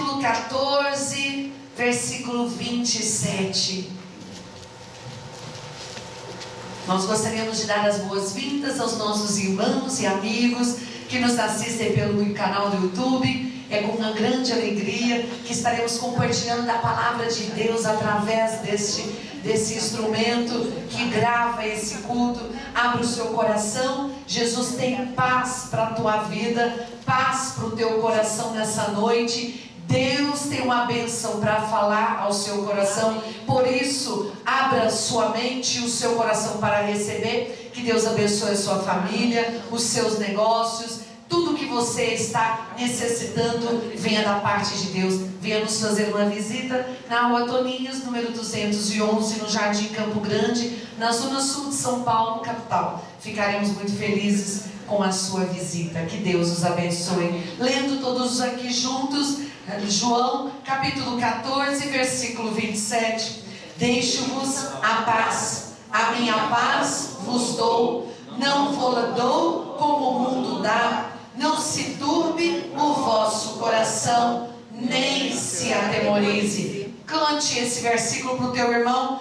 capítulo 14, versículo 27. Nós gostaríamos de dar as boas-vindas aos nossos irmãos e amigos que nos assistem pelo canal do YouTube. É com uma grande alegria que estaremos compartilhando a palavra de Deus através desse instrumento que grava esse culto. Abra o seu coração. Jesus tem paz para a tua vida, paz para o teu coração nessa noite. Deus tem uma bênção para falar ao seu coração. Por isso, abra sua mente e o seu coração para receber. Que Deus abençoe a sua família, os seus negócios. Tudo que você está necessitando, venha da parte de Deus. Venha nos fazer uma visita na Rua Toninhos, número 211, no Jardim Campo Grande, na zona sul de São Paulo, capital. Ficaremos muito felizes com a sua visita. Que Deus os abençoe. Lendo todos aqui juntos, João capítulo 14, versículo 27. Deixo-vos a paz, a minha paz vos dou. Não vou-la dou como o mundo dá. Não se turbe o vosso coração, nem se atemorize. Cante esse versículo para o teu irmão.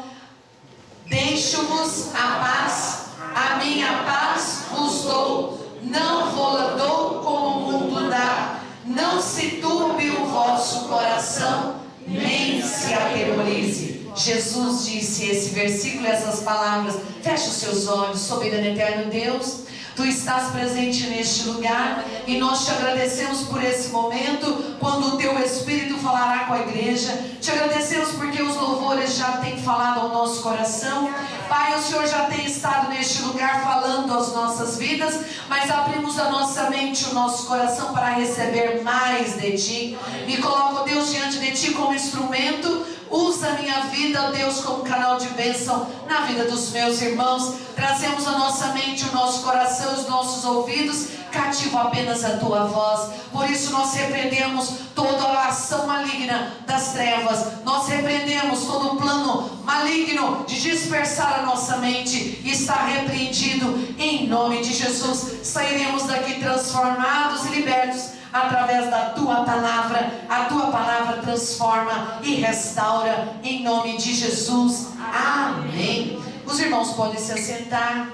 Deixo-vos a paz, a minha paz vos dou. Não vou-la dou como o mundo dá. Não se turbe o vosso coração, nem se atemorize. Jesus disse esse versículo, essas palavras. Feche os seus olhos, soberano eterno Deus. Tu estás presente neste lugar e nós te agradecemos por esse momento, quando o teu Espírito falará com a igreja. Te agradecemos porque os louvores já têm falado ao nosso coração. Pai, o Senhor já tem estado neste lugar falando às nossas vidas, mas abrimos a nossa mente e o nosso coração para receber mais de Ti. Me coloco, Deus, diante de Ti como instrumento. Usa a minha vida, ó Deus, como canal de bênção na vida dos meus irmãos. Trazemos a nossa mente, o nosso coração, os nossos ouvidos cativo apenas a Tua voz. Por isso nós repreendemos toda a ação maligna das trevas. Nós repreendemos todo o plano maligno de dispersar a nossa mente. Está repreendido em nome de Jesus. Sairemos daqui transformados e libertos através da Tua palavra. A Tua palavra transforma e restaura em nome de Jesus. Amém. Os irmãos podem se assentar.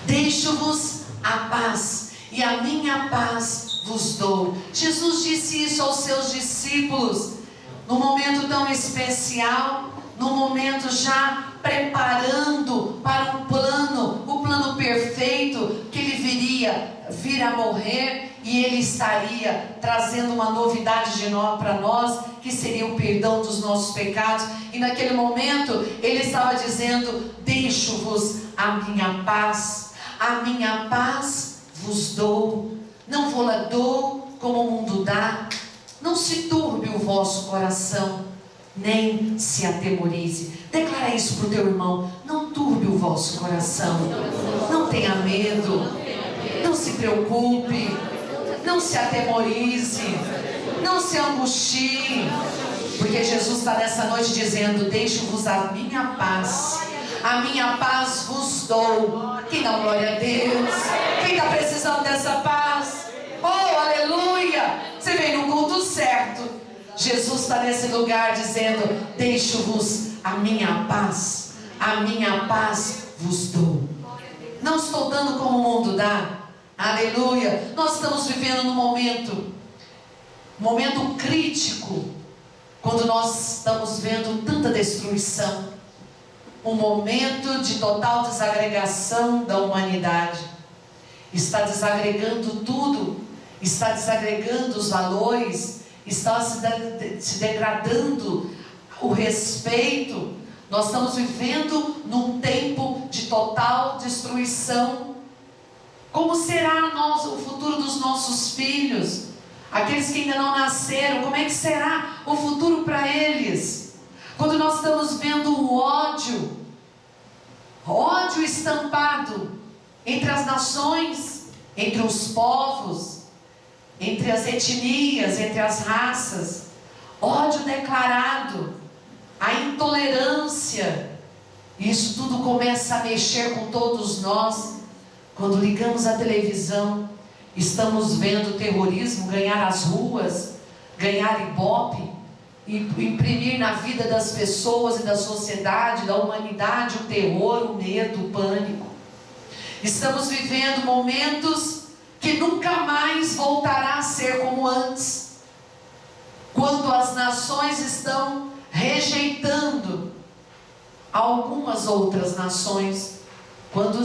Deixo-vos a paz, e a minha paz vos dou. Jesus disse isso aos seus discípulos num momento tão especial, num momento já preparando para o plano perfeito, que ele viria vir a morrer, e ele estaria trazendo uma novidade para nós, que seria o perdão dos nossos pecados. E naquele momento ele estava dizendo: deixo-vos a minha paz vos dou. Não vou-la dou como o mundo dá. Não se turbe o vosso coração, nem se atemorize. Declara isso para o teu irmão. Não turbe o vosso coração. Não tenha medo. Não se preocupe. Não se atemorize. Não se angustie. Porque Jesus está nessa noite dizendo: deixo-vos a minha paz. A minha paz vos dou. Quem dá glória a Deus? Quem está precisando dessa paz? Oh, aleluia! Você veio no culto certo. Jesus está nesse lugar dizendo: deixo-vos a minha paz. A minha paz vos dou. Não estou dando como o mundo dá. Aleluia! Nós estamos vivendo num momento crítico, quando nós estamos vendo tanta destruição. Um momento de total desagregação da humanidade. Está desagregando tudo. Está desagregando os valores. Está se degradando o respeito. Nós estamos vivendo num tempo de total destruição. Como será o futuro dos nossos filhos? Aqueles que ainda não nasceram, como é que será o futuro para eles? Quando nós estamos vendo o ódio estampado entre as nações, entre os povos, entre as etnias, entre as raças, ódio declarado, a intolerância, isso tudo começa a mexer com todos nós. Quando ligamos a televisão, estamos vendo o terrorismo ganhar as ruas, ganhar ibope e imprimir na vida das pessoas e da sociedade, da humanidade, o terror, o medo, o pânico. Estamos vivendo momentos que nunca mais voltará a ser como antes, quando as nações estão rejeitando algumas outras nações, quando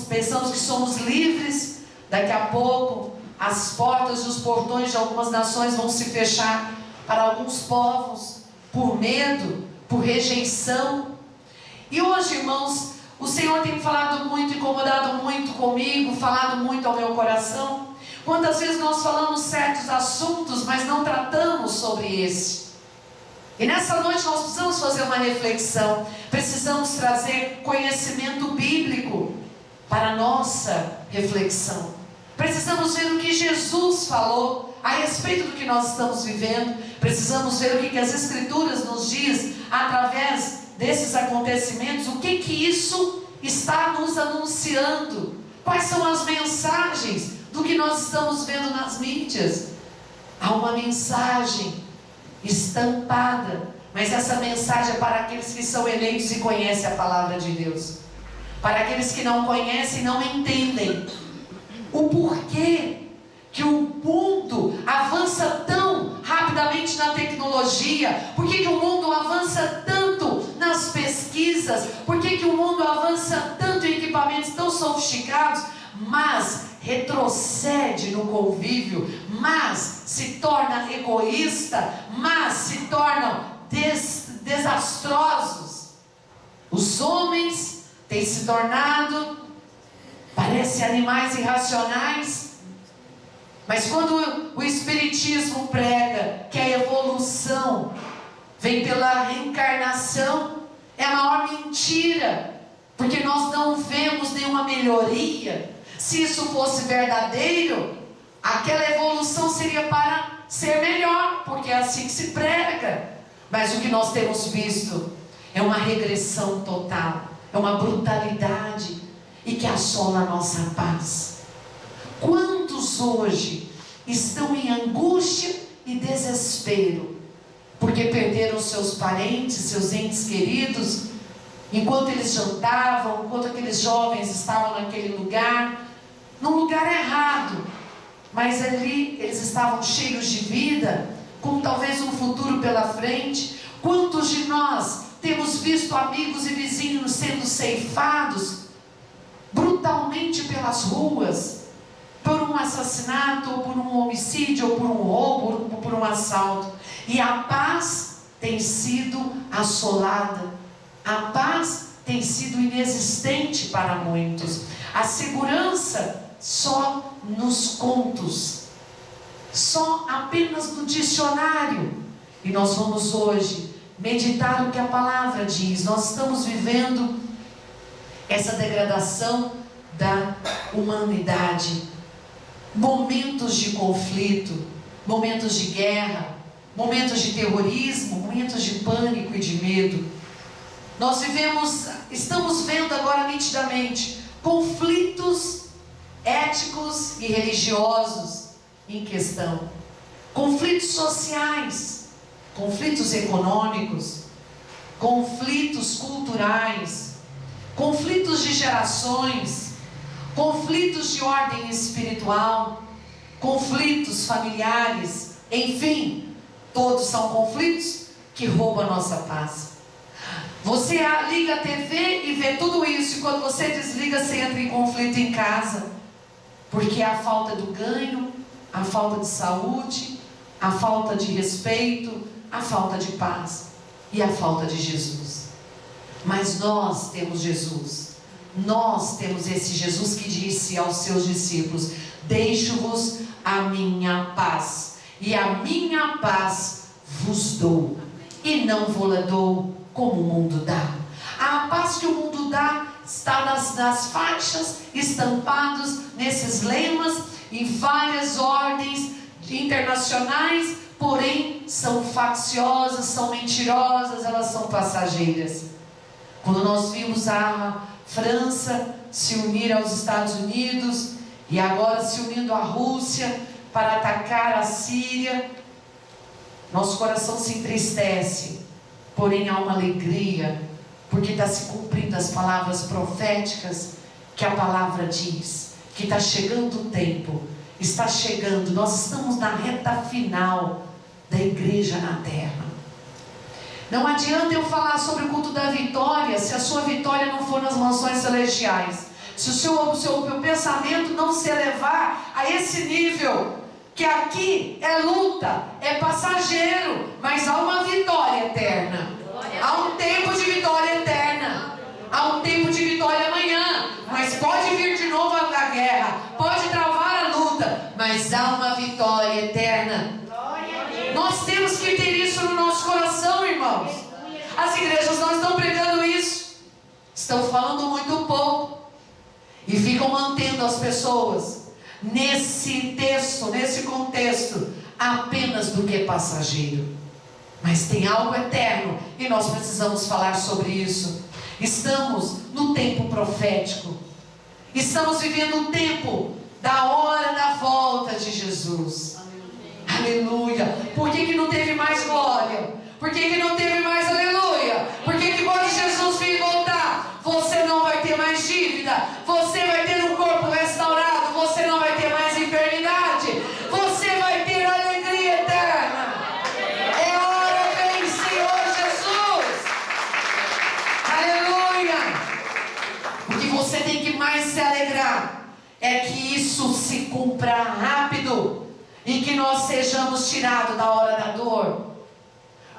pensamos que somos livres, daqui a pouco as portas e os portões de algumas nações vão se fechar para alguns povos, por medo, por rejeição. E hoje, irmãos, o Senhor tem falado muito, incomodado muito comigo, falado muito ao meu coração. Quantas vezes nós falamos certos assuntos, mas não tratamos sobre esse. E nessa noite nós precisamos fazer uma reflexão. Precisamos trazer conhecimento bíblico para a nossa reflexão. Precisamos ver o que Jesus falou a respeito do que nós estamos vivendo. Precisamos ver o que as Escrituras nos diz através desses acontecimentos. O que isso está nos anunciando? Quais são as mensagens do que nós estamos vendo nas mídias? Há uma mensagem estampada, mas essa mensagem é para aqueles que são eleitos e conhecem a palavra de Deus. Para aqueles que não conhecem e não entendem o porquê que o mundo avança tão rapidamente na tecnologia, por que o mundo avança tanto nas pesquisas, por que o mundo avança tanto em equipamentos tão sofisticados, mas retrocede no convívio, mas se torna egoísta, mas se tornam desastrosos. Os homens têm se tornado, parecem animais irracionais. Mas quando o Espiritismo prega que a evolução vem pela reencarnação, é a maior mentira, porque nós não vemos nenhuma melhoria. Se isso fosse verdadeiro, aquela evolução seria para ser melhor, porque é assim que se prega. Mas o que nós temos visto é uma regressão total, é uma brutalidade, e que assola a nossa paz. Quantos hoje estão em angústia e desespero, porque perderam seus parentes, seus entes queridos, enquanto eles jantavam, enquanto aqueles jovens estavam naquele lugar, num lugar errado, mas ali eles estavam cheios de vida, com talvez um futuro pela frente. Quantos de nós temos visto amigos e vizinhos sendo ceifados brutalmente pelas ruas, por um assassinato, ou por um homicídio, ou por um roubo, ou por um assalto, e a paz tem sido assolada, a paz tem sido inexistente para muitos, a segurança só nos contos, só apenas no dicionário. E nós vamos hoje meditar o que a palavra diz. Nós estamos vivendo essa degradação da humanidade, momentos de conflito, momentos de guerra, momentos de terrorismo, momentos de pânico e de medo. Nós estamos vendo agora nitidamente conflitos éticos e religiosos em questão, conflitos sociais, conflitos econômicos, conflitos culturais, conflitos de gerações, conflitos de ordem espiritual, conflitos familiares, enfim, todos são conflitos que roubam a nossa paz. Você liga a TV e vê tudo isso, e quando você desliga, você entra em conflito em casa, porque é a falta do ganho, a falta de saúde, a falta de respeito, a falta de paz e a falta de Jesus. Mas nós temos Jesus. Nós temos esse Jesus que disse aos seus discípulos: deixo-vos a minha paz, e a minha paz vos dou, e não vou-la dou como o mundo dá. A paz que o mundo dá está nas faixas, estampados nesses lemas, em várias ordens internacionais, porém são facciosas, são mentirosas, elas são passageiras. Quando nós vimos a França se unir aos Estados Unidos, e agora se unindo à Rússia para atacar a Síria, Nosso coração se entristece, porém há uma alegria, porque está se cumprindo as palavras proféticas que a palavra diz, que está chegando o tempo, está chegando, nós estamos na reta final da igreja na terra. Não adianta eu falar sobre o culto da vitória, se a sua vitória não for nas mansões celestiais, se o seu pensamento não se elevar a esse nível, que aqui é luta, é passageiro, mas há uma vitória eterna, há um tempo de vitória eterna, há um tempo de vitória amanhã, mas pode vir de novo a guerra, pode travar a luta, mas há uma vitória eterna. Nós temos que ter isso no nosso coração, irmãos. As igrejas não estão pregando isso, estão falando muito pouco e ficam mantendo as pessoas nesse texto, nesse contexto, apenas do que é passageiro. Mas tem algo eterno e nós precisamos falar sobre isso. Estamos no tempo profético, estamos vivendo o tempo da hora da volta de Jesus. Aleluia. Por que não teve mais glória? Por que não teve mais aleluia? Por que quando Jesus vir voltar, você não vai ter mais dívida, você vai ter um corpo restaurado, você não vai ter mais enfermidade, você vai ter alegria eterna. É hora, vem Senhor Jesus. Aleluia. O que você tem que mais se alegrar é que isso se cumpra rápido e que nós sejamos tirados da hora da dor,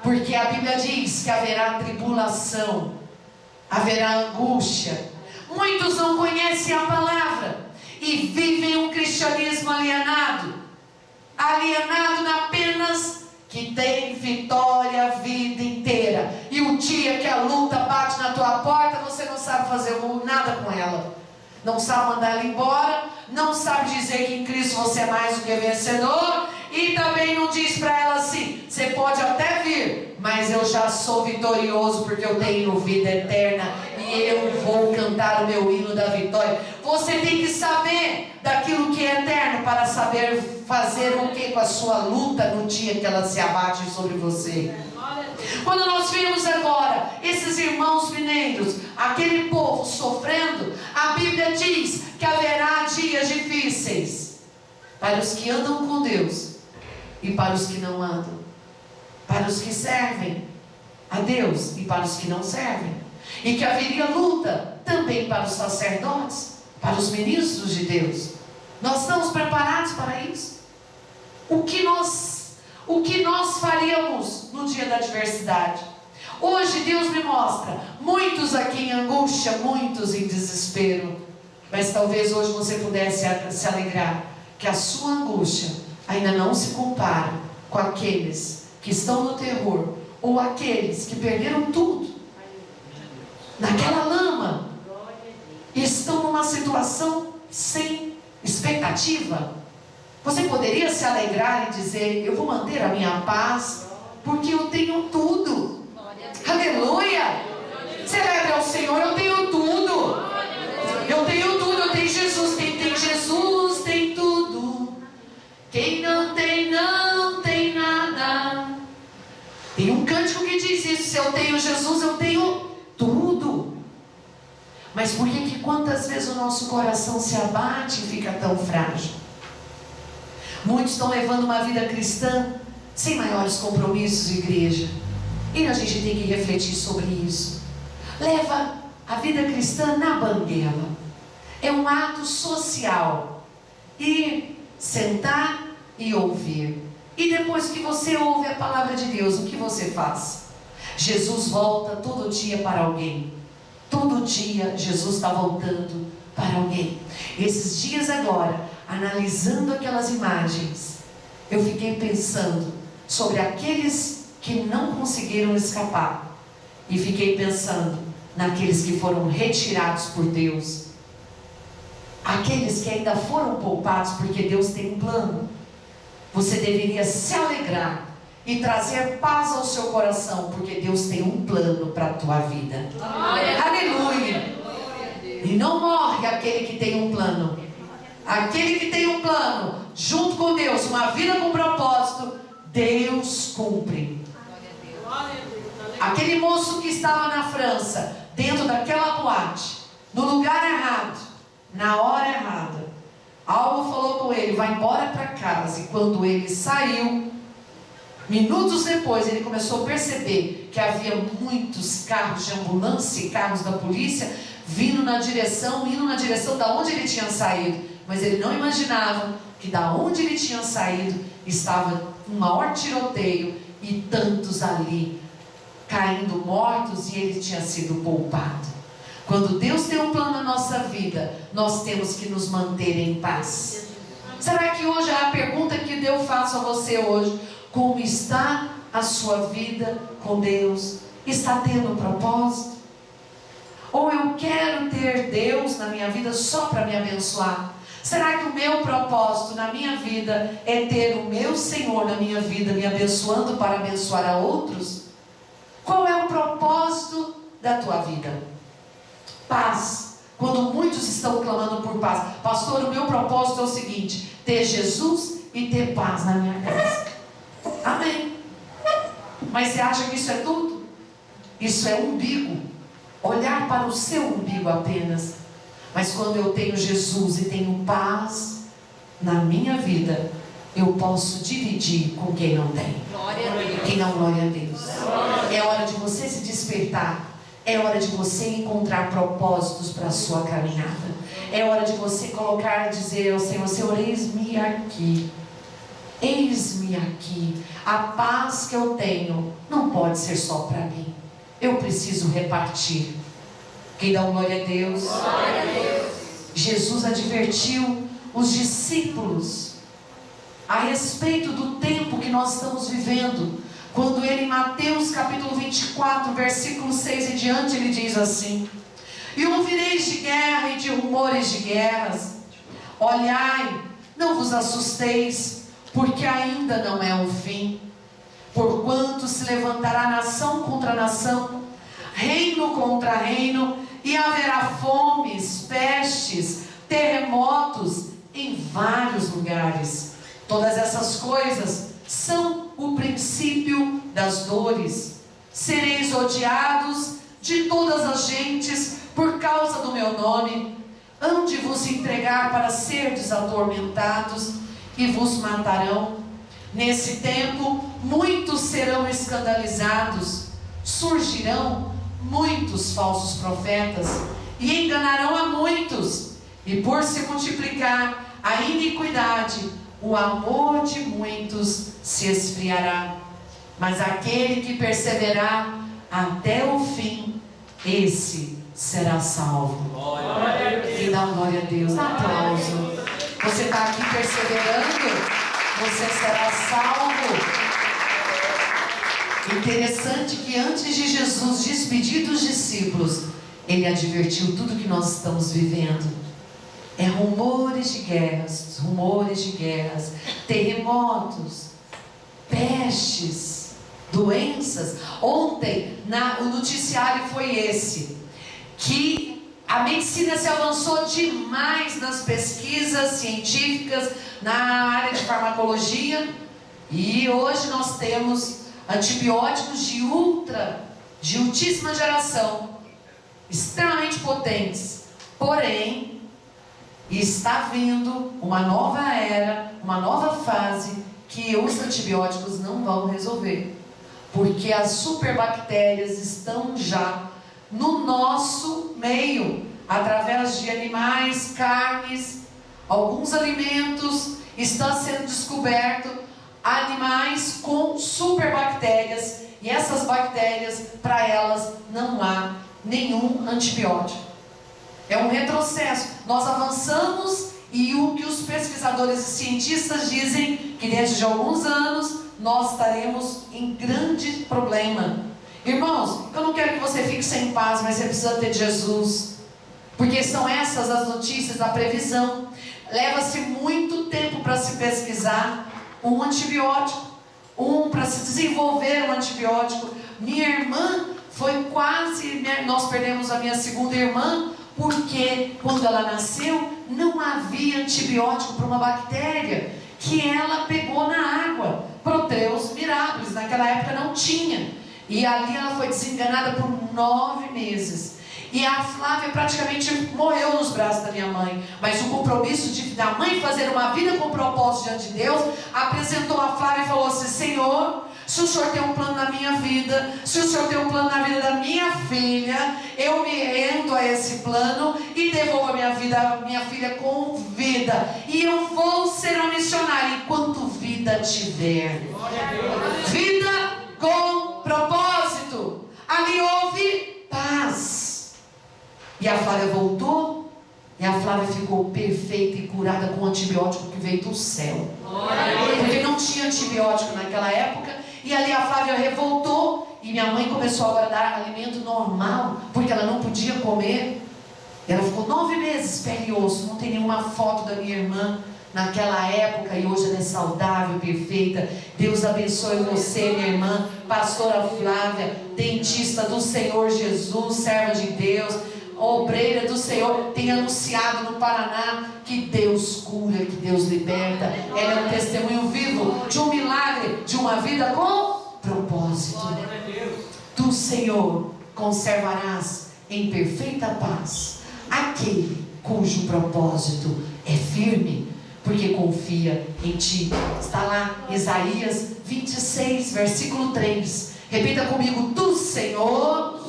porque a Bíblia diz que haverá tribulação, haverá angústia. Muitos não conhecem a palavra e vivem um cristianismo alienado apenas que tem vitória a vida inteira, e o dia que a luta bate na tua porta, você não sabe fazer nada com ela, não sabe mandar ela embora, não sabe dizer que em Cristo você é mais do que vencedor, e também não diz para ela assim: você pode até vir, mas eu já sou vitorioso porque eu tenho vida eterna e eu vou cantar o meu hino da vitória. Você tem que saber daquilo que é eterno para saber fazer o que com a sua luta no dia que ela se abate sobre você. Quando nós vemos agora esses irmãos mineiros, aquele povo sofrendo, a Bíblia diz que haverá dias difíceis para os que andam com Deus e para os que não andam, para os que servem a Deus e para os que não servem, e que haveria luta também para os sacerdotes, para os ministros de Deus. Nós estamos preparados para isso? O que nós faríamos no dia da adversidade? Hoje Deus me mostra muitos aqui em angústia, muitos em desespero, mas talvez hoje você pudesse se alegrar que a sua angústia ainda não se compara com aqueles que estão no terror, ou aqueles que perderam tudo naquela lama e estão numa situação sem expectativa. Você poderia se alegrar e dizer: eu vou manter a minha paz porque eu tenho tudo. Aleluia. Celebre ao Senhor: eu tenho tudo, eu tenho tudo, eu tenho Jesus. Quem tem Jesus tem tudo, quem não tem, não tem nada. Tem um cântico que diz isso: se eu tenho Jesus, eu tenho tudo. Mas por que quantas vezes o nosso coração se abate e fica tão frágil? Muitos estão levando uma vida cristã sem maiores compromissos, igreja, e a gente tem que refletir sobre isso. Leva a vida cristã na banguela, é um ato social, ir, sentar e ouvir. E depois que você ouve a palavra de Deus, o que você faz? Jesus volta todo dia para alguém. Todo dia Jesus está voltando para alguém. Esses dias agora, analisando aquelas imagens, eu fiquei pensando sobre aqueles que não conseguiram escapar, e fiquei pensando naqueles que foram retirados por Deus, aqueles que ainda foram poupados, porque Deus tem um plano. Você deveria se alegrar e trazer paz ao seu coração, porque Deus tem um plano para a tua vida. Aleluia. E não morre aquele que tem um plano. Aquele que tem um plano junto com Deus, uma vida com propósito, Deus cumpre. Aquele moço que estava na França, dentro daquela boate, no lugar errado, na hora errada, algo falou com ele: vai embora para casa. E quando ele saiu, minutos depois, ele começou a perceber que havia muitos carros de ambulância e carros da polícia indo na direção da onde ele tinha saído. Mas ele não imaginava que da onde ele tinha saído estava um maior tiroteio e tantos ali caindo mortos, e ele tinha sido poupado. Quando Deus tem um plano na nossa vida, nós temos que nos manter em paz. Será que hoje é a pergunta que eu faço a você hoje: como está a sua vida com Deus? Está tendo propósito? Ou eu quero ter Deus na minha vida só para me abençoar? Será que o meu propósito na minha vida é ter o meu Senhor na minha vida me abençoando para abençoar a outros? Qual é o propósito da tua vida? Paz. Quando muitos estão clamando por paz: pastor, o meu propósito é o seguinte: ter Jesus e ter paz na minha casa. Amém. Mas você acha que isso é tudo? Isso é umbigo. Olhar para o seu umbigo apenas. Mas quando eu tenho Jesus e tenho paz na minha vida, eu posso dividir com quem não tem. Glória a Deus. Quem não, glória a Deus. É hora de você se despertar. É hora de você encontrar propósitos para a sua caminhada. É hora de você colocar e dizer ao Senhor: Senhor, eis-me aqui. Eis-me aqui. A paz que eu tenho não pode ser só para mim. Eu preciso repartir. Quem dá glória a Deus? Glória a Deus. Jesus advertiu os discípulos a respeito do tempo que nós estamos vivendo, quando ele, em Mateus capítulo 24, versículo 6 em diante, ele diz assim: e ouvireis de guerra e de rumores de guerras. Olhai, não vos assusteis, porque ainda não é o fim. Porquanto se levantará nação contra nação, reino contra reino, e haverá fomes, pestes, terremotos em vários lugares. Todas essas coisas são o princípio das dores. Sereis odiados de todas as gentes por causa do meu nome. Hão de vos entregar para serdes atormentados, e vos matarão. Nesse tempo muitos serão escandalizados. Surgirão muitos falsos profetas e enganarão a muitos. E por se multiplicar a iniquidade, o amor de muitos se esfriará. Mas aquele que perseverar até o fim, esse será salvo. E dá glória a Deus. Dá aplauso. Você está aqui perseverando, você será salvo. Interessante que antes de Jesus despedir dos discípulos, ele advertiu tudo que nós estamos vivendo. É rumores de guerras, terremotos, pestes, doenças. Ontem o noticiário foi esse, que a medicina se avançou demais nas pesquisas científicas, na área de farmacologia, e hoje nós temos antibióticos de ultíssima geração, extremamente potentes. Porém, está vindo uma nova era, uma nova fase, que os antibióticos não vão resolver, porque as superbactérias estão já no nosso meio, através de animais, carnes, alguns alimentos. Está sendo descoberto animais com superbactérias, e essas bactérias, para elas não há nenhum antibiótico. É um retrocesso. Nós avançamos, e o que os pesquisadores e cientistas dizem, que dentro de alguns anos nós estaremos em grande problema. Irmãos, eu não quero que você fique sem paz, mas você precisa ter Jesus, porque são essas as notícias da previsão. Leva-se muito tempo para se pesquisar um antibiótico, para se desenvolver um antibiótico. Minha irmã foi quase, nós perdemos a minha segunda irmã, porque quando ela nasceu, não havia antibiótico para uma bactéria que ela pegou na água. Proteus Mirabilis. Naquela época não tinha. E ali ela foi desenganada por 9 meses. E a Flávia praticamente morreu nos braços da minha mãe. Mas o compromisso da mãe fazer uma vida com propósito diante de Deus, apresentou a Flávia e falou assim: Senhor, se o Senhor tem um plano na minha vida, se o Senhor tem um plano na vida da minha filha, eu me rendo a esse plano e devolvo a minha filha com vida. E eu vou ser uma missionária enquanto vida tiver. Vida com propósito. Ali houve paz. E a Flávia voltou, e a Flávia ficou perfeita e curada com o antibiótico que veio do céu. Porque não tinha antibiótico naquela época. E ali a Flávia revoltou, e minha mãe começou agora a dar alimento normal, porque ela não podia comer. Ela ficou 9 meses, pele e osso. Não tem nenhuma foto da minha irmã naquela época, e hoje ela é saudável, perfeita. Deus abençoe você, minha irmã, pastora Flávia, dentista do Senhor Jesus, serva de Deus, obreira do Senhor. Tem anunciado no Paraná que Deus cura, que Deus liberta. Ela é um testemunho vivo de um milagre, de uma vida com propósito. Do Senhor conservarás em perfeita paz aquele cujo propósito é firme, porque confia em ti. Está lá Isaías 26, versículo 3. Repita comigo: do Senhor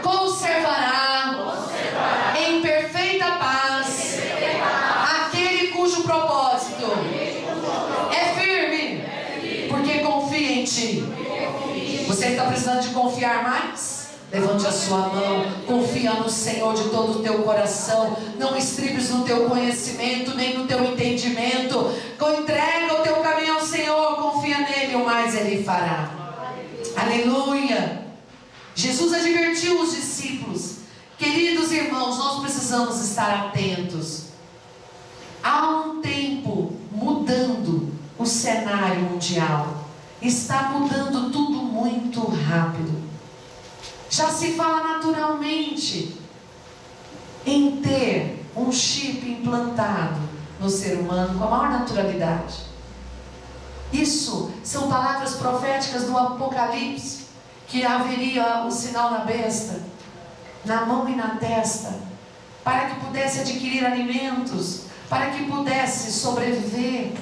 conservará em perfeita paz aquele cujo propósito é firme, porque confia em ti. Você está precisando de confiar mais? Levante a sua mão. Confia no Senhor de todo o teu coração. Não estribes no teu conhecimento, nem no teu entendimento. Entrega o teu caminho ao Senhor. Confia nele, o mais ele fará. Aleluia. Jesus advertiu os discípulos: queridos irmãos, nós precisamos estar atentos. Há um tempo mudando o cenário mundial. Está mudando tudo muito rápido. Já se fala naturalmente em ter um chip implantado no ser humano com a maior naturalidade. Isso são palavras proféticas do Apocalipse, que haveria o sinal na besta, na mão e na testa, para que pudesse adquirir alimentos, para que pudesse sobreviver.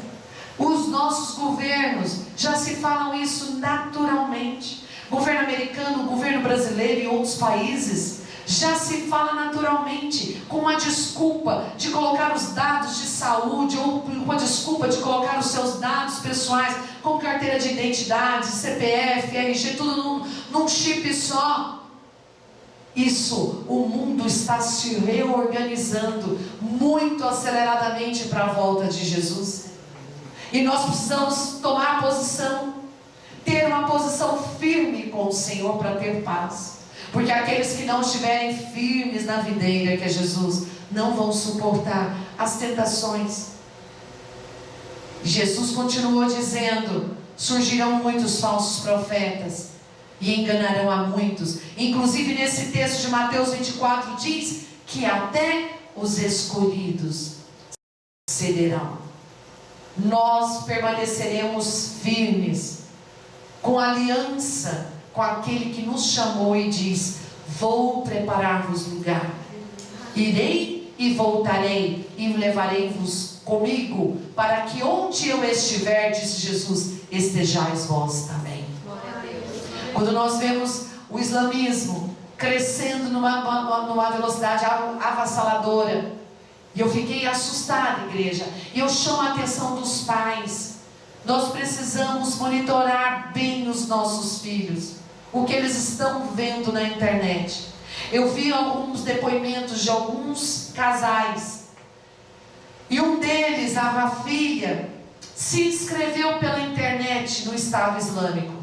Os nossos governos já se falam isso naturalmente. Governo americano, governo brasileiro e outros países já se fala naturalmente, com uma desculpa de colocar os dados de saúde, ou com a desculpa de colocar os seus dados pessoais, como carteira de identidade, CPF, RG, tudo num chip só. Isso, o mundo está se reorganizando muito aceleradamente para a volta de Jesus. E nós precisamos tomar posição, ter uma posição firme com o Senhor para ter paz. Porque aqueles que não estiverem firmes na videira, que é Jesus, não vão suportar as tentações. Jesus continuou dizendo: surgirão muitos falsos profetas e enganarão a muitos. Inclusive nesse texto de Mateus 24 diz que até os escolhidos cederão. Nós permaneceremos firmes, com aliança com aquele que nos chamou e diz: vou preparar-vos lugar, irei e voltarei e levarei-vos comigo, para que onde eu estiver, disse Jesus, estejais vós também. Quando nós vemos o islamismo crescendo numa velocidade avassaladora, e eu fiquei assustada, igreja, e eu chamo a atenção dos pais. Nós precisamos monitorar bem os nossos filhos, o que eles estão vendo na internet. Eu vi alguns depoimentos de alguns casais, e um deles, a filha, se inscreveu pela internet no Estado Islâmico,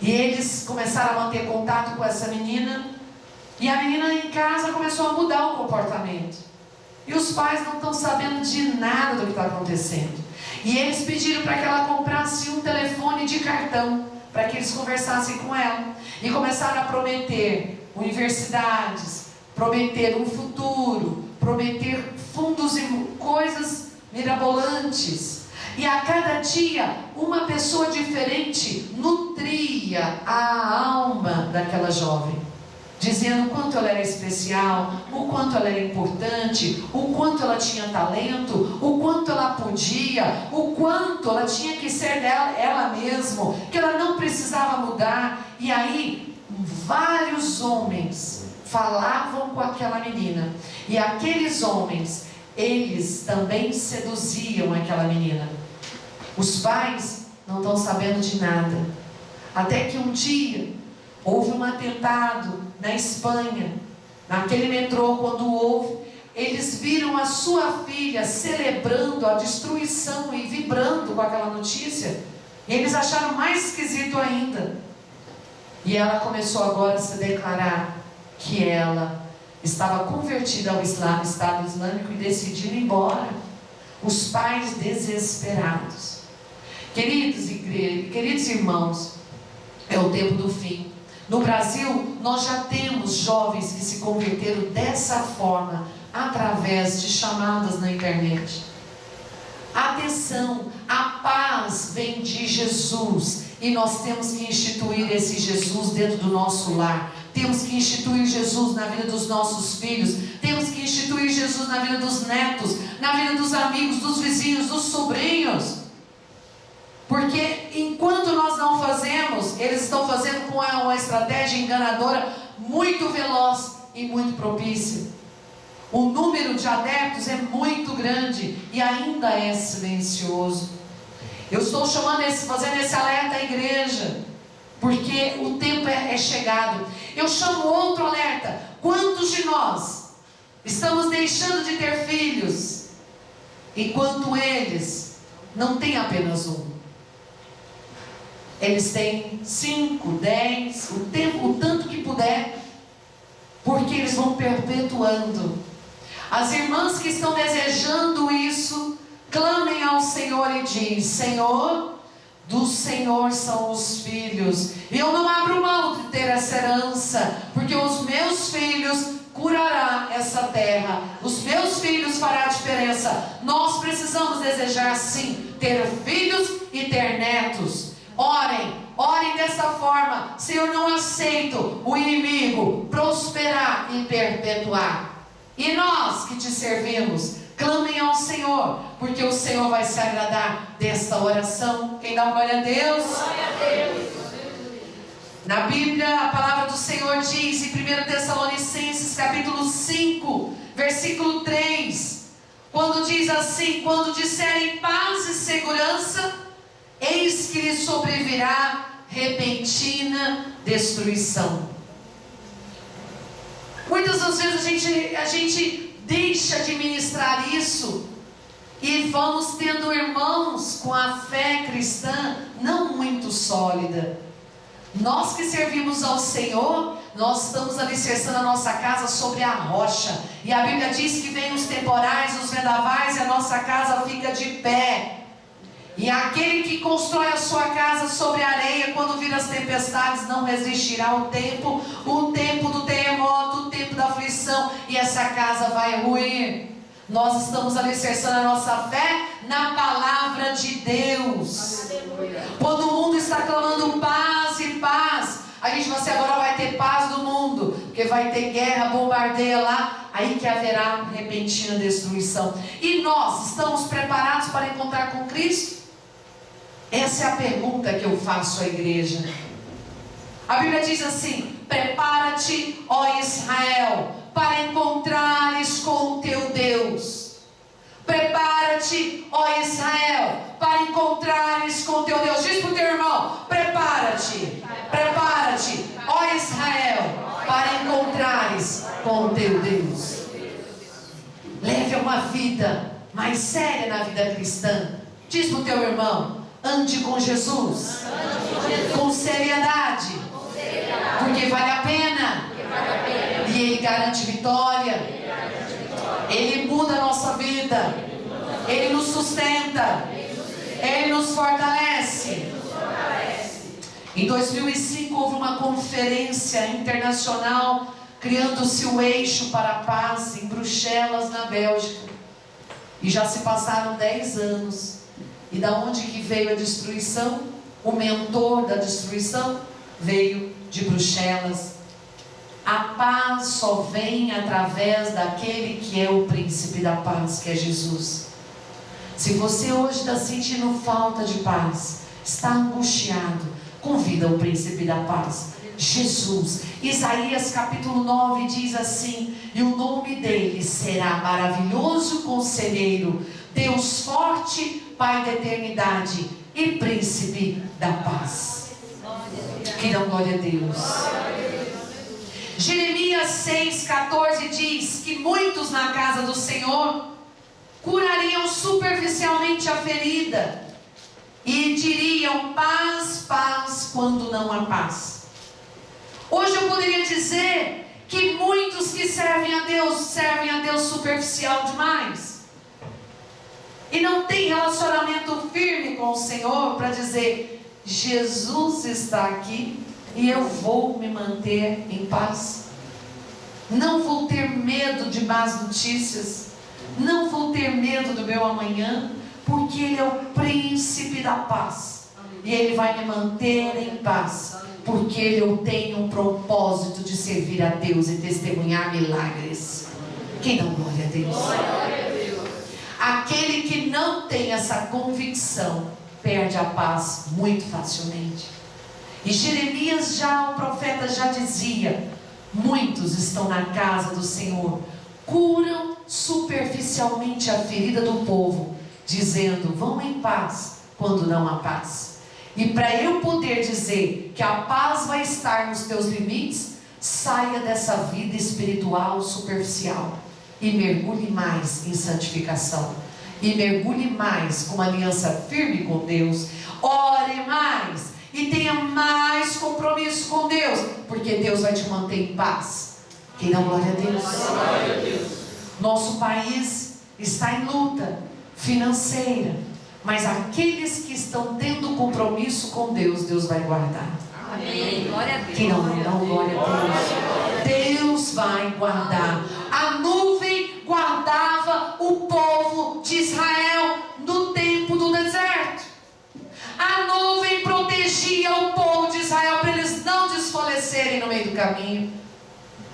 e eles começaram a manter contato com essa menina, e a menina em casa começou a mudar o comportamento, e os pais não estão sabendo de nada do que está acontecendo. E eles pediram para que ela comprasse um telefone de cartão, para que eles conversassem com ela. E começaram a prometer universidades, prometer um futuro, prometer fundos e coisas mirabolantes. E a cada dia, uma pessoa diferente nutria a alma daquela jovem, dizendo o quanto ela era especial, o quanto ela era importante, o quanto ela tinha talento, o quanto ela podia, o quanto ela tinha que ser ela mesma, que ela não precisava mudar. E aí, vários homens falavam com aquela menina, e aqueles homens, eles também seduziam aquela menina. Os pais não estão sabendo de nada, até que um dia houve um atentado na Espanha, naquele metrô. Quando houve, eles viram a sua filha celebrando a destruição e vibrando com aquela notícia, e eles acharam mais esquisito ainda. E ela começou agora a se declarar que ela estava convertida ao Estado Islâmico e decidiu ir embora. Os pais desesperados. Queridos irmãos, é o tempo do fim. No Brasil, nós já temos jovens que se converteram dessa forma, através de chamadas na internet. Atenção, a paz vem de Jesus, e nós temos que instituir esse Jesus dentro do nosso lar. Temos que instituir Jesus na vida dos nossos filhos. Temos que instituir Jesus na vida dos netos, na vida dos amigos, dos vizinhos, dos sobrinhos. Porque enquanto nós não fazemos, eles estão fazendo com uma estratégia enganadora muito veloz e muito propícia. O número de adeptos é muito grande e ainda é silencioso. Eu estou fazendo esse alerta à igreja, porque o tempo é chegado. Eu chamo outro alerta: quantos de nós estamos deixando de ter filhos, enquanto eles não têm apenas um? Eles têm 5, 10, o tanto que puder, porque eles vão perpetuando. As irmãs que estão desejando isso, clamem ao Senhor e diz: Senhor, do Senhor são os filhos, e eu não abro mão de ter essa herança, porque os meus filhos curará essa terra, os meus filhos fará a diferença. Nós precisamos desejar sim ter filhos e ter netos. Orem dessa forma: Senhor, não aceito o inimigo prosperar e perpetuar. E nós que te servimos, clamem ao Senhor, porque o Senhor vai se agradar desta oração. Quem dá glória a Deus? Glória a Deus. Na Bíblia, a palavra do Senhor diz em 1 Tessalonicenses capítulo 5, versículo 3, quando diz assim: quando disserem paz e segurança, eis que lhes sobrevirá repentina destruição. Muitas das vezes a gente deixa de ministrar isso, e vamos tendo irmãos com a fé cristã não muito sólida. Nós que servimos ao Senhor, nós estamos alicerçando a nossa casa sobre a rocha, e a Bíblia diz que vem os temporais, os vendavais, e a nossa casa fica de pé. E aquele que constrói a sua casa sobre a areia, quando vir as tempestades, não resistirá ao tempo do terremoto, o tempo da aflição, e essa casa vai ruir. Nós estamos alicerçando a nossa fé na palavra de Deus. Aleluia. Quando o mundo está clamando paz e paz, a gente vai ser: agora vai ter paz no mundo, porque vai ter guerra, bombardeia lá, aí que haverá repentina destruição. E nós estamos preparados para encontrar com Cristo? Essa é a pergunta que eu faço à igreja. A Bíblia diz assim: prepara-te, ó Israel, para encontrares com o teu Deus. Prepara-te, ó Israel, para encontrares com o teu Deus. Diz para o teu irmão: prepara-te, ó Israel, para encontrares com o teu Deus. Leve uma vida mais séria na vida cristã. Diz para o teu irmão: ande com Jesus, com seriedade, porque vale a pena, e Ele garante vitória, Ele muda a nossa vida, Ele nos sustenta, Ele nos fortalece. Em 2005 houve uma conferência internacional, criando-se o Eixo para a Paz, em Bruxelas, na Bélgica, e já se passaram 10 anos. E da onde que veio a destruição? O mentor da destruição veio de Bruxelas. A paz só vem através daquele que é o príncipe da paz, que é Jesus. Se você hoje está sentindo falta de paz, está angustiado, convida o príncipe da paz, Jesus. Isaías capítulo 9 diz assim: e o nome dele será maravilhoso conselheiro, Deus forte, Pai da eternidade e príncipe da paz. Que dão glória a Deus. Jeremias 6,14 diz que muitos na casa do Senhor curariam superficialmente a ferida e diriam paz, paz, quando não há paz. Hoje eu poderia dizer que muitos que servem a Deus superficial demais. E não tem relacionamento firme com o Senhor para dizer: Jesus está aqui e eu vou me manter em paz. Não vou ter medo de más notícias. Não vou ter medo do meu amanhã, porque Ele é o príncipe da paz. E Ele vai me manter em paz, porque eu tenho um propósito de servir a Deus e testemunhar milagres. Quem dá glória a Deus? Aquele que não tem essa convicção perde a paz muito facilmente. E Jeremias o profeta já dizia: muitos estão na casa do Senhor, curam superficialmente a ferida do povo, dizendo vão em paz quando não há paz. E para eu poder dizer que a paz vai estar nos teus limites, saia dessa vida espiritual superficial e mergulhe mais em santificação, e mergulhe mais com uma aliança firme com Deus. Ore mais e tenha mais compromisso com Deus, porque Deus vai te manter em paz. Quem dá glória a Deus? Glória a Deus. Nosso país está em luta financeira, mas aqueles que estão tendo compromisso com Deus, Deus vai guardar. Amém. Glória a Deus. Quem não dá glória a Deus? Deus vai guardar. A nuvem guardava o povo de Israel no tempo do deserto. A nuvem protegia o povo de Israel para eles não desfalecerem no meio do caminho.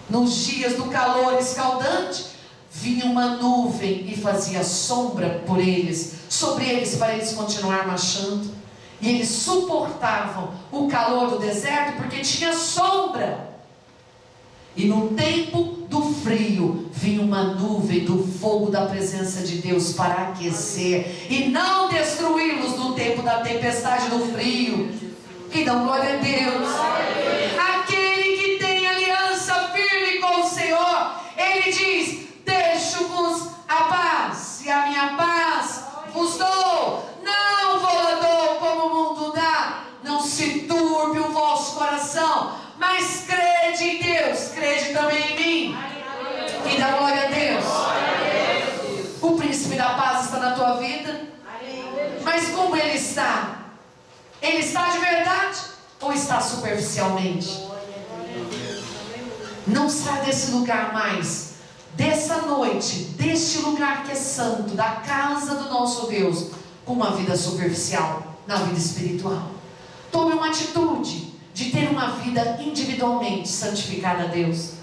Nos dias do calor escaldante, vinha uma nuvem e fazia sombra sobre eles, para eles continuar marchando. E eles suportavam o calor do deserto porque tinha sombra. E no tempo do frio, vinha uma nuvem do fogo da presença de Deus para aquecer e não destruí-los no tempo da tempestade do frio. Que dá glória a Deus. Aquele que tem aliança firme com o Senhor, Ele diz: deixo-vos a paz, e a minha paz vos dou. Não vos dou como o mundo dá. Não se turbe o vosso coração, mas crede em Deus, crede também em mim. E dá glória a Deus. O príncipe da paz está na tua vida. Mas como ele está? Ele está de verdade ou está superficialmente? Não sai desse lugar mais, dessa noite, deste lugar que é santo, da casa do nosso Deus, com uma vida superficial, na vida espiritual. Tome uma atitude de ter uma vida individualmente santificada a Deus.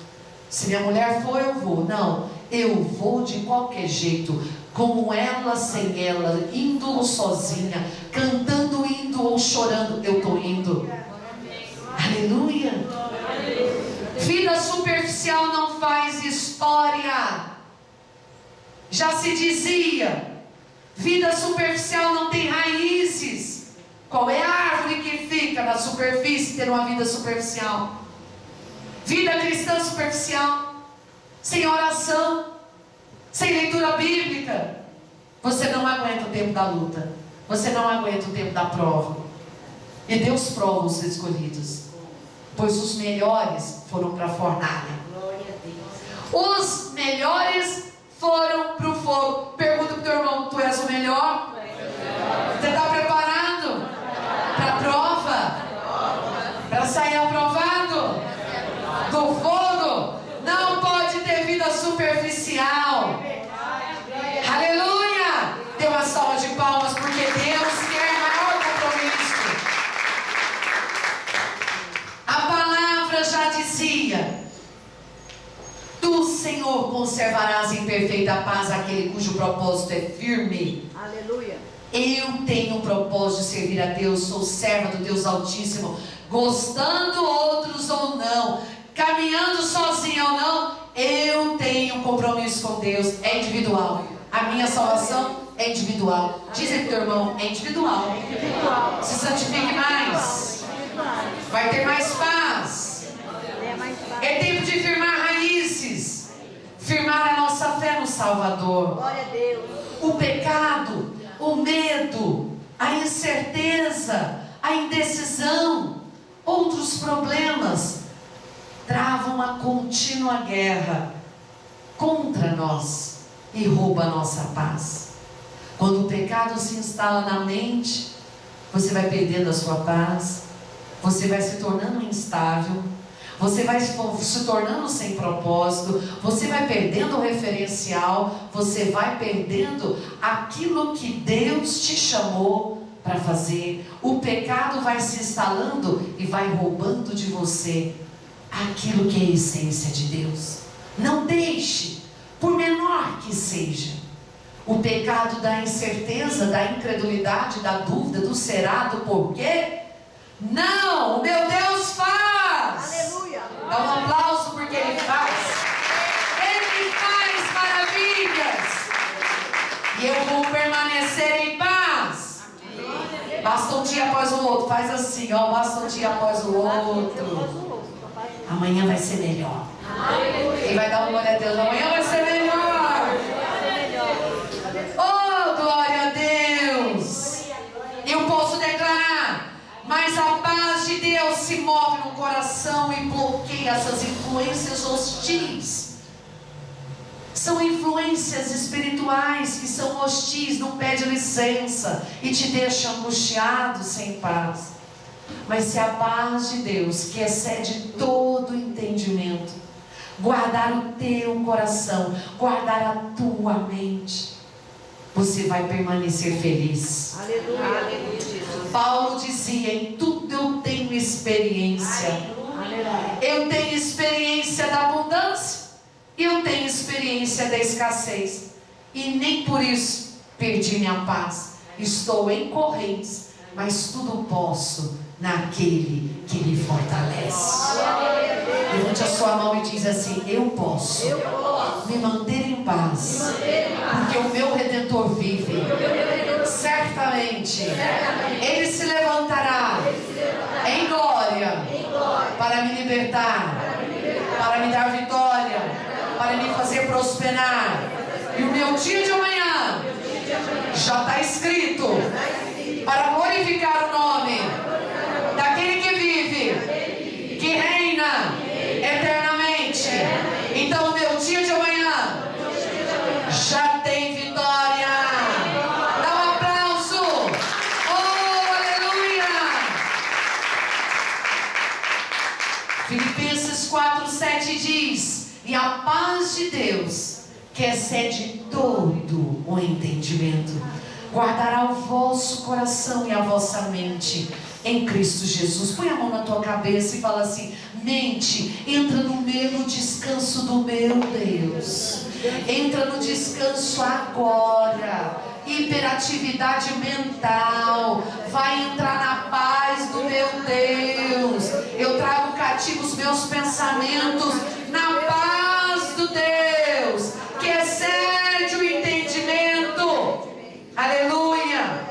Se minha mulher for, eu vou. Não, eu vou de qualquer jeito, como ela, sem ela, indo sozinha, cantando, indo ou chorando, eu estou indo. Aleluia. Vida superficial não faz história. Já se dizia, vida superficial não tem raízes. Qual é a árvore que fica na superfície ter uma vida superficial? Vida cristã superficial, sem oração, sem leitura bíblica. Você não aguenta o tempo da luta, você não aguenta o tempo da prova. E Deus prova os escolhidos, pois os melhores foram para a fornalha. Os melhores foram para o fogo. Pergunta para o teu irmão: tu és o melhor? Você está preparado para a prova? Para sair aprovado do fogo? Não pode ter vida superficial. Aleluia! Dê uma salva de palmas, porque Deus dizia: Tu, Senhor, conservarás em perfeita paz aquele cujo propósito é firme. Aleluia. Eu tenho um propósito de servir a Deus, sou serva do Deus Altíssimo, gostando outros ou não, caminhando sozinho ou não, eu tenho um compromisso com Deus, é individual. A minha salvação é individual. Diz aí pro teu irmão, é individual. Se santifique mais, vai ter mais paz. É tempo de firmar raízes, firmar a nossa fé no Salvador. Glória a Deus. O pecado, o medo, a incerteza, a indecisão, outros problemas travam uma contínua guerra contra nós e rouba a nossa paz. Quando o pecado se instala na mente, você vai perdendo a sua paz, você vai se tornando instável, você vai se tornando sem propósito, você vai perdendo o referencial, você vai perdendo aquilo que Deus te chamou para fazer. O pecado vai se instalando e vai roubando de você aquilo que é a essência de Deus. Não deixe, por menor que seja, o pecado da incerteza, da incredulidade, da dúvida, do será, do porquê. Não, o meu Deus faz. Aleluia. Dá um aplauso porque Ele faz. Ele faz maravilhas. E eu vou permanecer em paz. Basta um dia após o outro. Faz assim, ó. Basta um dia após o outro. Amanhã vai ser melhor. E vai dar uma glória a Deus. Amanhã vai ser melhor. Oh, glória a Deus. Eu posso declarar, mas a paz de Deus se move no coração e bloqueia essas influências hostis. São influências espirituais que são hostis, não pede licença e te deixam angustiado, sem paz. Mas se a paz de Deus, que excede todo entendimento, guardar o teu coração, guardar a tua mente, você vai permanecer feliz. Aleluia. Aleluia. Paulo dizia: em tudo eu tenho experiência. Aleluia. Eu tenho experiência da abundância, eu tenho experiência da escassez, e nem por isso perdi minha paz. Estou em correntes, mas tudo posso naquele que me fortalece. Levante a sua mão e diz assim: eu posso me manter em paz, porque o meu Redentor vive. Certamente Ele se levantará em glória para me libertar, para me dar vitória, para me fazer prosperar. E o meu dia de amanhã já está escrito para glorificar o nome daquele que vive, que reina eternamente. Então o meu dia de amanhã já tem vitória. Dá um aplauso. Oh, aleluia. Filipenses 4:7 diz: e a paz de Deus, que excede todo o entendimento, guardará o vosso coração e a vossa mente em Cristo Jesus. Põe a mão na tua cabeça e fala assim: mente, entra no descanso do meu Deus. Entra no descanso agora. Hiperatividade mental vai entrar na paz do meu Deus. Eu trago cativo os meus pensamentos na paz do Deus, que excede o entendimento. Aleluia.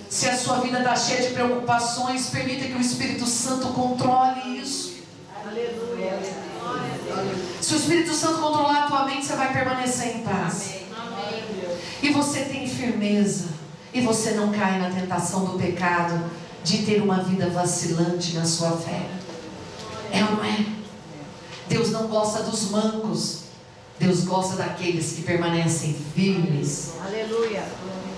Se a sua vida está cheia de preocupações, permita que o Espírito Santo controle isso. Aleluia. Se o Espírito Santo controlar a tua mente, você vai permanecer em paz. E você tem firmeza, e você não cai na tentação do pecado de ter uma vida vacilante na sua fé. É ou não é? Deus não gosta dos mancos. Deus gosta daqueles que permanecem firmes. Aleluia.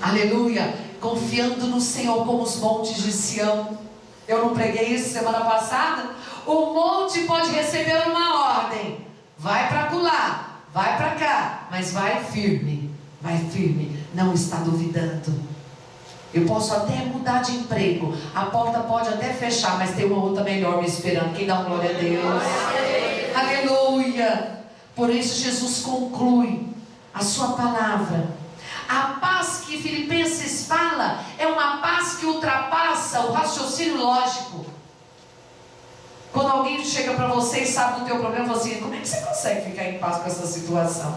Aleluia. Confiando no Senhor como os montes de Sião. Eu não preguei isso semana passada? O monte pode receber uma ordem. Vai para lá, vai para cá, mas vai firme. Vai firme, não está duvidando. Eu posso até mudar de emprego, a porta pode até fechar, mas tem uma outra melhor me esperando. Quem dá uma glória a Deus? Por isso Jesus conclui a sua palavra. A paz que Filipenses fala é uma paz que ultrapassa o raciocínio lógico. Quando alguém chega para você e sabe do teu problema, fala assim: como é que você consegue ficar em paz com essa situação?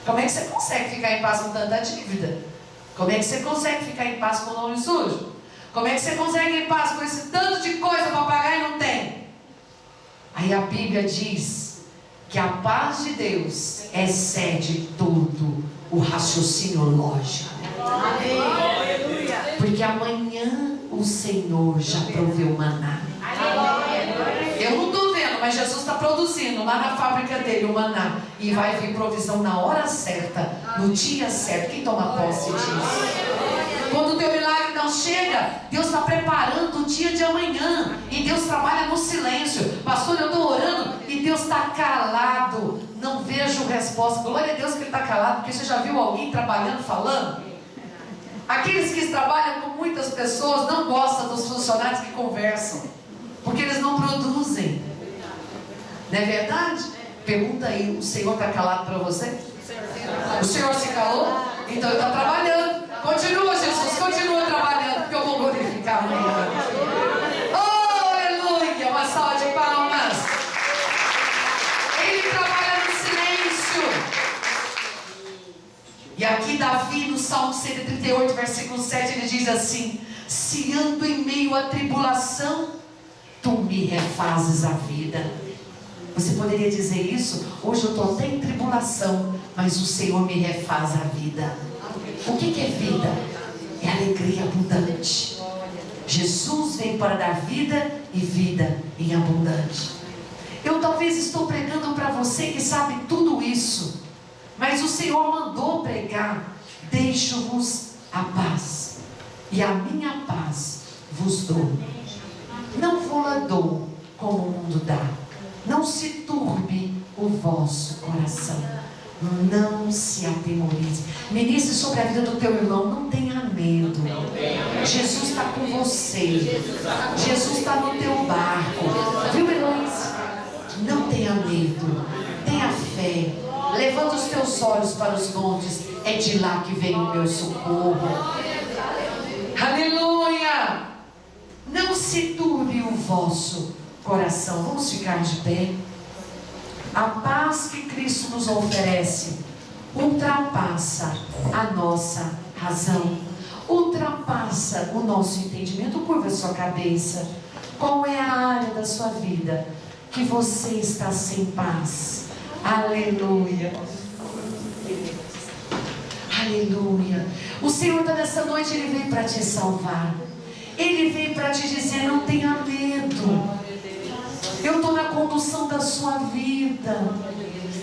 Como é que você consegue ficar em paz com tanta dívida? Como é que você consegue ficar em paz com o nome sujo? Como é que você consegue ir em paz com esse tanto de coisa para pagar e não tem? Aí a Bíblia diz que a paz de Deus excede todo o raciocínio lógico. Porque amanhã o Senhor já proveu maná. Eu não estou vendo, mas Jesus está produzindo lá na fábrica dele o maná. E vai vir provisão na hora certa, no dia certo. Quem toma posse disso? Quando o teu milagre não chega, Deus está preparando o dia de amanhã. E Deus trabalha no silêncio. Pastor, eu estou orando e Deus está calado. Não vejo resposta. Glória a Deus que Ele está calado. Porque você já viu alguém trabalhando, falando? Aqueles que trabalham com muitas pessoas não gostam dos funcionários que conversam, porque eles não produzem. Não é verdade? Pergunta aí, o Senhor está calado para você? O Senhor se calou? Então Ele está trabalhando. Continua, Jesus, continua trabalhando, porque eu vou glorificar amanhã. Oh, aleluia! Uma salva de palmas. Ele trabalha no silêncio. E aqui Davi, no Salmo 138, versículo 7, ele diz assim: se ando em meio à tribulação, tu me refazes a vida. Você poderia dizer isso? Hoje eu estou até em tribulação, mas o Senhor me refaz a vida. O que é vida? É alegria abundante. Jesus veio para dar vida e vida em abundante. Eu talvez estou pregando para você que sabe tudo isso, mas o Senhor mandou pregar: deixo-vos a paz, e a minha paz vos dou. Não vou-la dou como o mundo dá. Não se turbe o vosso coração. Não se atemorize. Ministre sobre a vida do teu irmão. Não tenha medo. Jesus está com você. Jesus está no teu barco. Viu, Heloísa? Não tenha medo. Tenha fé. Levanta os teus olhos para os montes. É de lá que vem o meu socorro. Aleluia! Não se turbe o vosso coração. Vamos ficar de pé. A paz que Cristo nos oferece ultrapassa a nossa razão, ultrapassa o nosso entendimento. Curva a sua cabeça. Qual é a área da sua vida que você está sem paz? Aleluia. Aleluia. O Senhor está nessa noite, Ele veio para te salvar. Ele veio para te dizer: não tenha medo. Eu estou na condução da sua vida.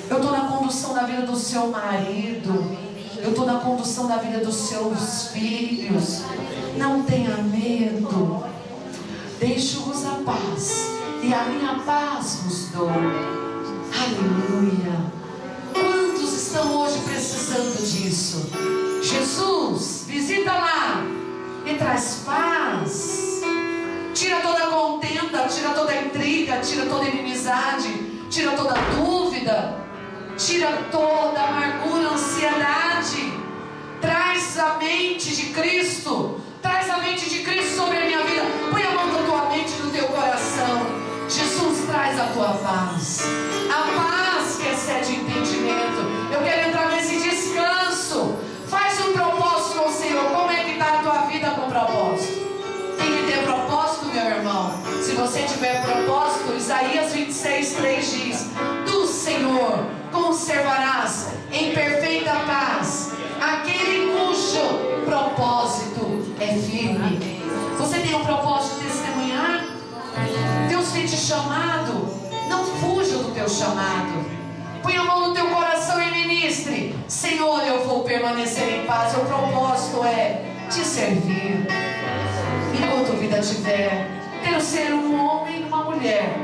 Eu estou na condução da vida do seu marido. Eu estou na condução da vida dos seus filhos. Não tenha medo. Deixo-vos a paz, e a minha paz vos dou. Aleluia. Quantos estão hoje precisando disso? Jesus, visita lá e traz paz. Tira toda a contenda, tira toda a intriga, tira toda a inimizade, tira toda a dúvida, tira toda a amargura, a ansiedade. Traz a mente de Cristo, traz a mente de Cristo sobre a minha vida. Põe a mão da tua mente no teu coração. Jesus, traz a tua paz, a paz que excede o entendimento. Eu quero entrar nesse descanso. Faz um propósito com o Senhor. Como é que está a tua vida com propósito? Tem que ter propósito, meu irmão. Se você tiver propósito, Isaías 26:3 diz: do Senhor conservarás em perfeita paz aquele cujo propósito é firme. Você tem um propósito de testemunhar? Deus tem te chamado. Não fuja do teu chamado. Põe a mão no teu coração e ministre: Senhor, eu vou permanecer em paz. O propósito é te servir. Enquanto vida tiver, quero ser um homem e uma mulher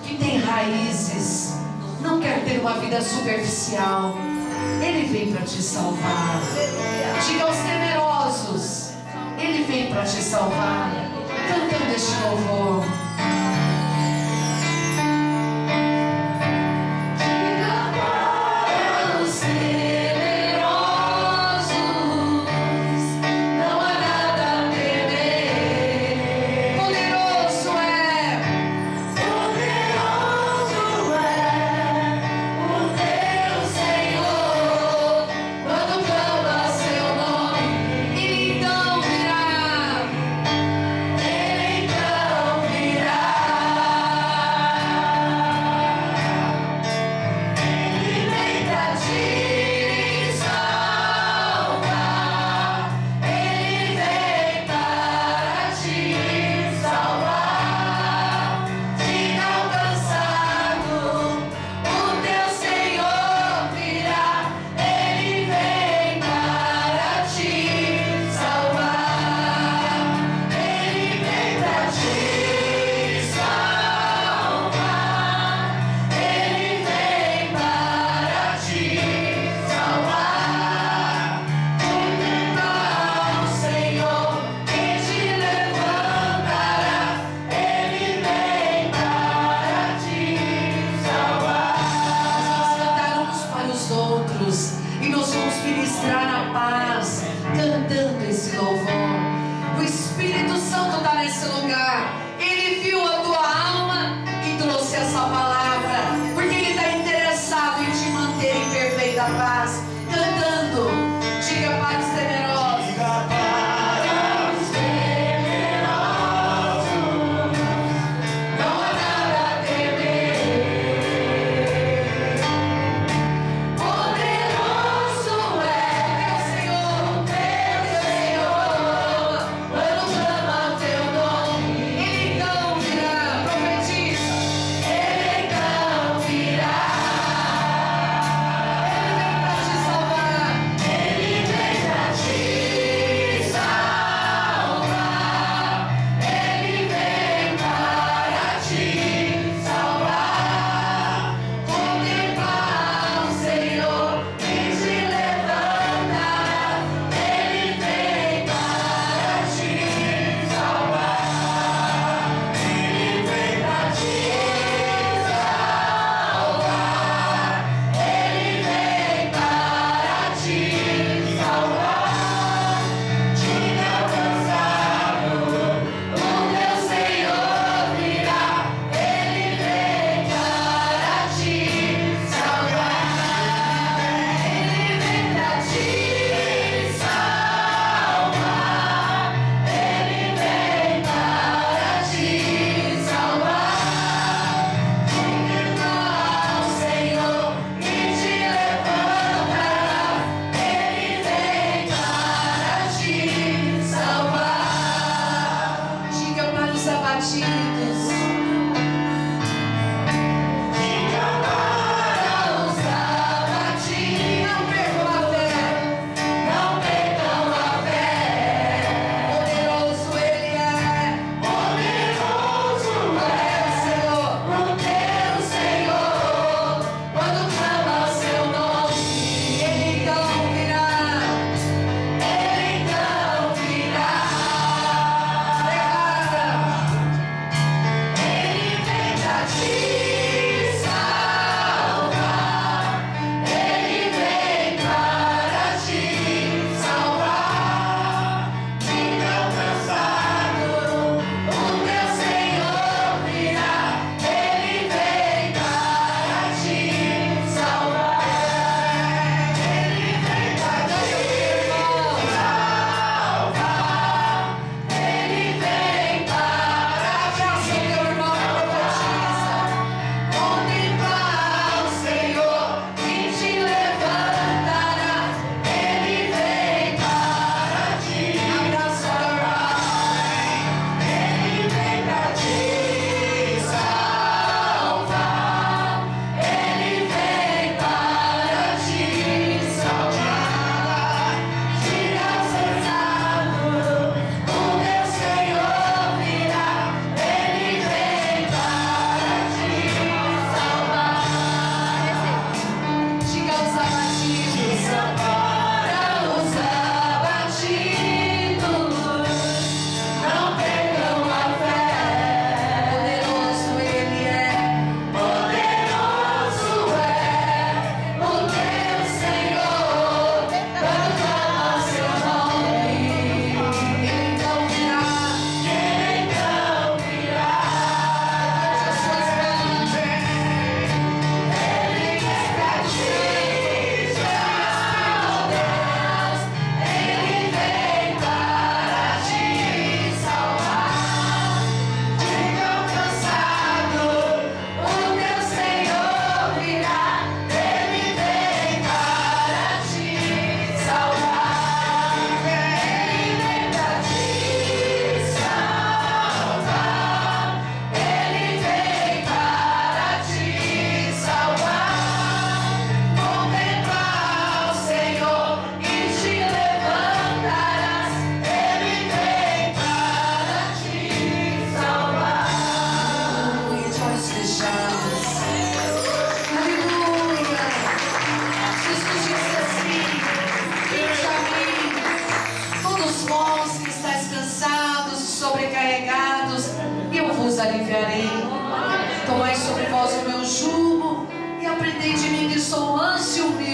que tem raízes. Não quero ter uma vida superficial. Ele vem para te salvar. Diga aos temerosos: Ele vem para te salvar. Cantando este louvor. Diga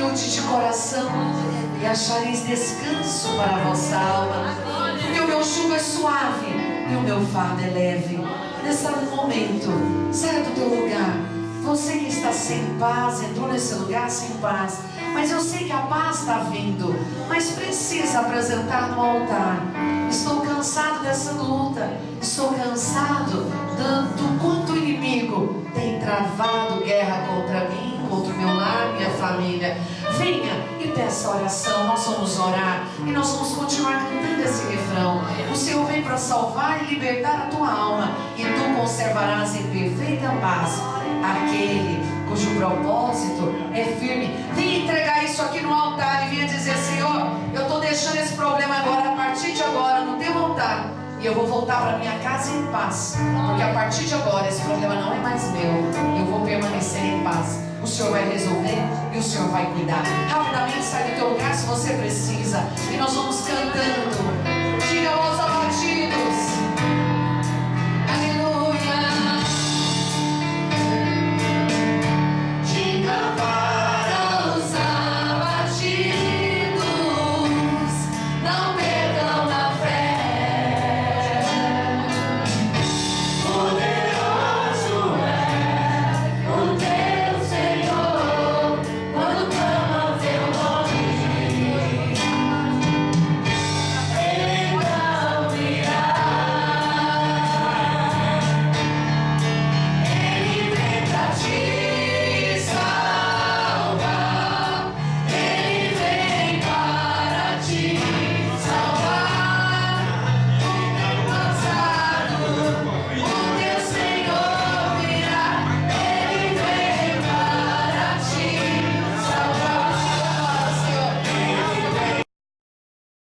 humilde de coração e achareis descanso para a vossa alma. Porque o meu jugo é suave e o meu fardo é leve. Nesse momento, saia do teu lugar. Você que está sem paz, entrou nesse lugar sem paz. Mas eu sei que a paz está vindo, mas precisa apresentar no altar. Estou cansado dessa luta. Estou cansado do quanto o inimigo tem travado guerra contra mim, contra o meu lar, minha família. Venha e peça oração. Nós vamos orar e nós vamos continuar cantando esse refrão. O Senhor vem para salvar e libertar a tua alma, e tu conservarás em perfeita paz aquele cujo propósito é firme. Venha entregar isso aqui no altar e venha dizer: Senhor, eu estou deixando esse problema agora, a partir de agora, no teu altar, e eu vou voltar para minha casa em paz, porque a partir de agora esse problema não é mais meu. Eu vou permanecer em paz. O Senhor vai resolver e o Senhor vai cuidar. Rapidamente sai do teu lugar se você precisa, e nós vamos cantando. Diga a voz